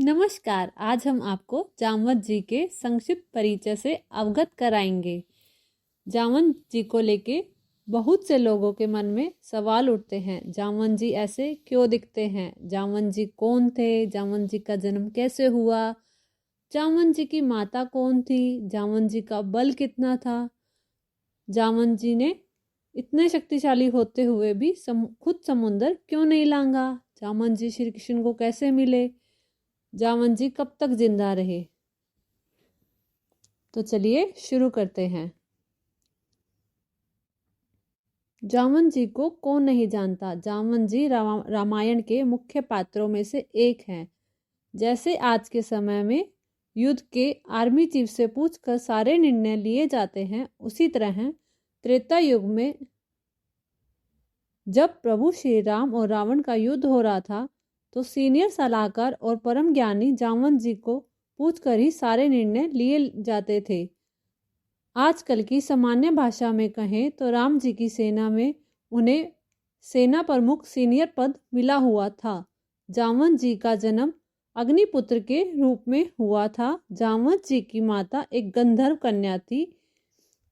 नमस्कार। आज हम आपको जामवंत जी के संक्षिप्त परिचय से अवगत कराएंगे। जामवंत जी को लेके बहुत से लोगों के मन में सवाल उठते हैं। जामवंत जी ऐसे क्यों दिखते हैं? जामवंत जी कौन थे? जामवंत जी का जन्म कैसे हुआ? जामवंत जी की माता कौन थी? जामवंत जी का बल कितना था? जामवंत जी ने इतने शक्तिशाली होते हुए भी खुद समुंदर क्यों नहीं लांघा? जामवंत जी श्री कृष्ण को कैसे मिले? जामवंत जी कब तक जिंदा रहे? तो चलिए शुरू करते हैं। जामवंत जी को कौन नहीं जानता? जामवंत जी रामायण के मुख्य पात्रों में से एक हैं। जैसे आज के समय में युद्ध के आर्मी चीफ से पूछकर सारे निर्णय लिए जाते हैं, उसी तरह त्रेता युग में जब प्रभु श्री राम और रावण का युद्ध हो रहा था, तो सीनियर सलाहकार और परम ज्ञानी जामवंत जी को पूछकर ही सारे निर्णय लिए जाते थे। आजकल की सामान्य भाषा में कहें तो राम जी की सेना में उन्हें सेना प्रमुख सीनियर पद मिला हुआ था। जामवंत जी का जन्म अग्निपुत्र के रूप में हुआ था। जामवंत जी की माता एक गंधर्व कन्या थी।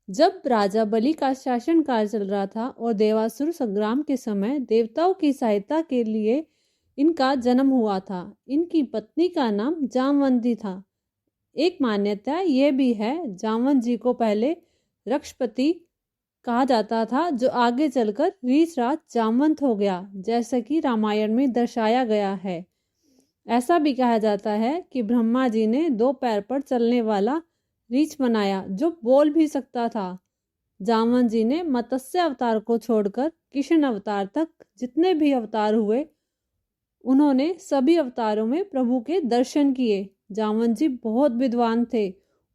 जब राजा बलि का शासनकाल चल रहा था और देवासुर संग्राम के समय देवताओं की सहायता के लिए इनका जन्म हुआ था। इनकी पत्नी का नाम जामवंती था। एक मान्यता यह भी है, जामवंत जी को पहले रक्षपति कहा जाता था, जो आगे चलकर रीछराज जामवंत हो गया, जैसा कि रामायण में दर्शाया गया है। ऐसा भी कहा जाता है कि ब्रह्मा जी ने 2 पैर पर चलने वाला रीछ बनाया जो बोल भी सकता था। जामवंत जी ने मत्स्य अवतार को छोड़कर कृष्ण अवतार तक जितने भी अवतार हुए, उन्होंने सभी अवतारों में प्रभु के दर्शन किए। जामवंत जी बहुत विद्वान थे।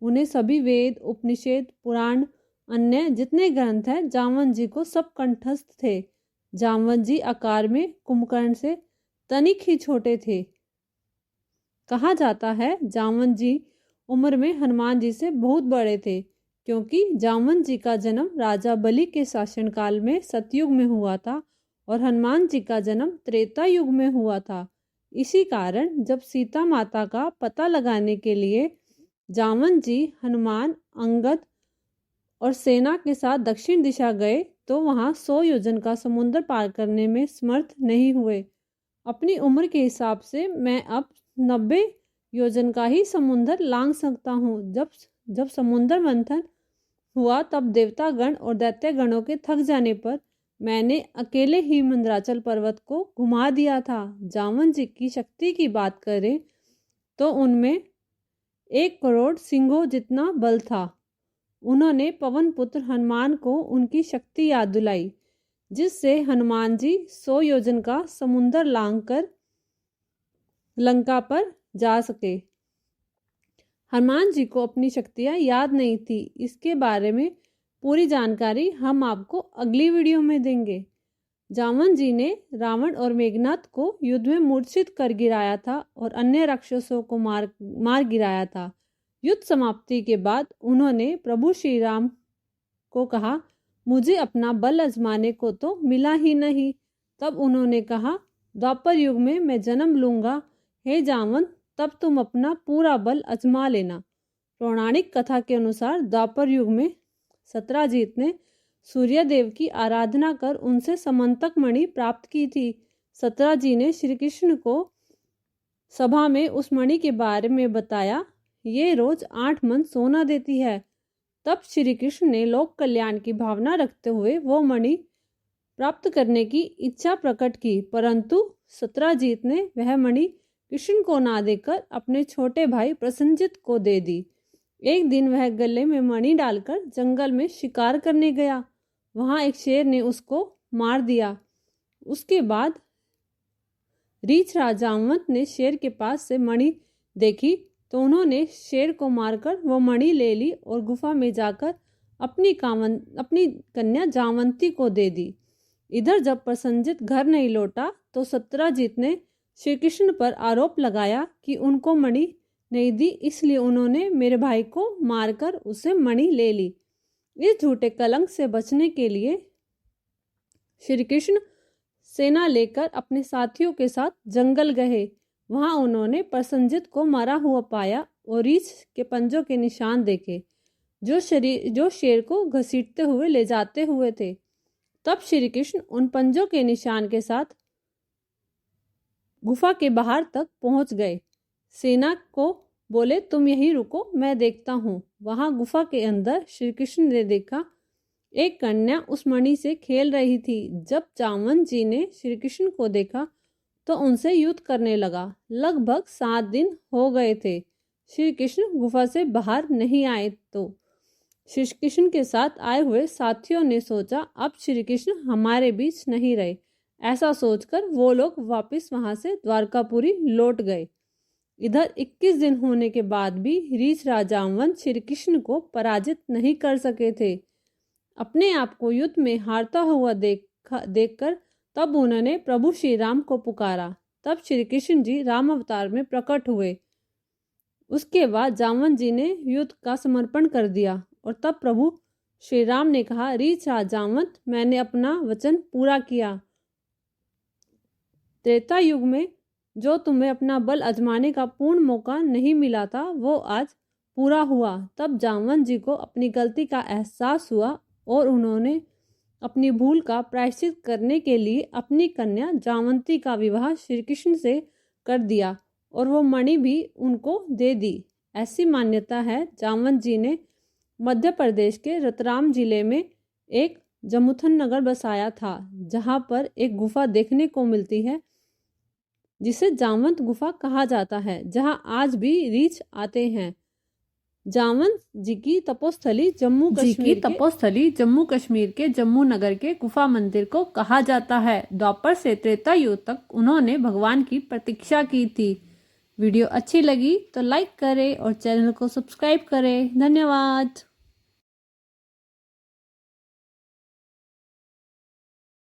उन्हें सभी वेद, उपनिषद, पुराण, अन्य जितने ग्रंथ हैं, जामवंत जी को सब कंठस्थ थे। जामवंत जी आकार में कुंभकर्ण से तनिक ही छोटे थे। कहा जाता है जामवंत जी उम्र में हनुमान जी से बहुत बड़े थे, क्योंकि जामवंत जी का जन्म राजा बलि के शासनकाल में सतयुग में हुआ था और हनुमान जी का जन्म त्रेता युग में हुआ था। इसी कारण जब सीता माता का पता लगाने के लिए जामवंत जी, हनुमान, अंगद और सेना के साथ दक्षिण दिशा गए, तो वहां 100 योजन का समुद्र पार करने में समर्थ नहीं हुए। अपनी उम्र के हिसाब से मैं अब 90 योजन का ही समुद्र लांघ सकता हूँ। जब समुद्र मंथन हुआ, तब देवतागण और दैत्यगणों के थक जाने पर मैंने अकेले ही मंदराचल पर्वत को घुमा दिया था। जामवंत जी की शक्ति की बात करें तो उनमें 1 करोड़ सिंहों जितना बल था। उन्होंने पवन पुत्र हनुमान को उनकी शक्ति याद दिलाई, जिससे हनुमान जी 100 योजन का समुद्र लांघकर लंका पर जा सके। हनुमान जी को अपनी शक्तियां याद नहीं थी। इसके बारे में पूरी जानकारी हम आपको अगली वीडियो में देंगे। जामवंत जी ने रावण और मेघनाथ को युद्ध में मूर्छित कर गिराया था और अन्य राक्षसों को मार गिराया था। युद्ध समाप्ति के बाद उन्होंने प्रभु श्री राम को कहा, मुझे अपना बल आजमाने को तो मिला ही नहीं। तब उन्होंने कहा, द्वापर युग में मैं जन्म लूंगा। हे जामवंत, तब तुम अपना पूरा बल आजमा लेना। पौराणिक कथा के अनुसार द्वापर युग में सत्यजीत ने सूर्यदेव की आराधना कर उनसे समंतक मणि प्राप्त की थी। सत्यजीत ने श्री कृष्ण को सभा में उस मणि के बारे में बताया। ये रोज 8 मन सोना देती है। तब श्री कृष्ण ने लोक कल्याण की भावना रखते हुए वो मणि प्राप्त करने की इच्छा प्रकट की, परंतु सत्यजीत ने वह मणि कृष्ण को ना देकर अपने छोटे भाई प्रसन्नजित को दे दी। एक दिन वह गले में मणि डालकर जंगल में शिकार करने गया। वहां एक शेर ने उसको मार दिया। उसके बाद रीछराज जामवंत ने शेर के पास से मणि देखी, तो उन्होंने शेर को मारकर वो मणि ले ली और गुफा में जाकर अपनी कन्या जामवंती को दे दी। इधर जब प्रसन्नजित घर नहीं लौटा, तो सत्यजीत ने श्री कृष्ण पर आरोप लगाया कि उनको मणि नहीं दी, इसलिए उन्होंने मेरे भाई को मारकर उसे मणि ले ली। इस झूठे कलंक से बचने के लिए श्री कृष्ण सेना लेकर अपने साथियों के साथ जंगल गए। वहां उन्होंने प्रसन्नजित को मरा हुआ पाया और रीछ के पंजों के निशान देखे जो शेर को घसीटते हुए ले जाते हुए थे। तब श्री कृष्ण उन पंजों के निशान के साथ गुफा के बाहर तक पहुंच गए। सेना को बोले, तुम यहीं रुको, मैं देखता हूँ। वहां गुफा के अंदर श्री कृष्ण ने देखा एक कन्या उस मणि से खेल रही थी। जब जामवंत जी ने श्री कृष्ण को देखा तो उनसे युद्ध करने लगा। लगभग 7 दिन हो गए थे श्री कृष्ण गुफा से बाहर नहीं आए तो श्री कृष्ण के साथ आए हुए साथियों ने सोचा अब श्री कृष्ण हमारे बीच नहीं रहे। ऐसा सोचकर वो लोग वापस वहां से द्वारकापुरी लौट गए। इधर 21 दिन होने के बाद भी रीछ जामवंत श्री कृष्ण को पराजित नहीं कर सके थे। अपने आप को युद्ध में हारता हुआ देखकर तब उन्होंने प्रभु श्री राम को पुकारा। तब श्री कृष्ण जी राम अवतार में प्रकट हुए। उसके बाद जामवंत जी ने युद्ध का समर्पण कर दिया और तब प्रभु श्री राम ने कहा, रीछ जामवंत, मैंने अपना वचन पूरा किया। त्रेता युग में जो तुम्हें अपना बल आजमाने का पूर्ण मौका नहीं मिला था वो आज पूरा हुआ। तब जामवंत जी को अपनी गलती का एहसास हुआ और उन्होंने अपनी भूल का प्रायश्चित करने के लिए अपनी कन्या जामवंती का विवाह श्री कृष्ण से कर दिया और वो मणि भी उनको दे दी। ऐसी मान्यता है जामवंत जी ने मध्य प्रदेश के रतलाम जिले में एक जमुथन नगर बसाया था, जहां पर एक गुफा देखने को मिलती है जिसे जामवंत गुफा कहा जाता है, जहां आज भी रीछ आते हैं। जामवंत जी की तपोस्थली जम्मू कश्मीर के जम्मू नगर के गुफा मंदिर को कहा जाता है। द्वापर से त्रेता युग तक उन्होंने भगवान की प्रतीक्षा की थी। वीडियो अच्छी लगी तो लाइक करें और चैनल को सब्सक्राइब करें। धन्यवाद।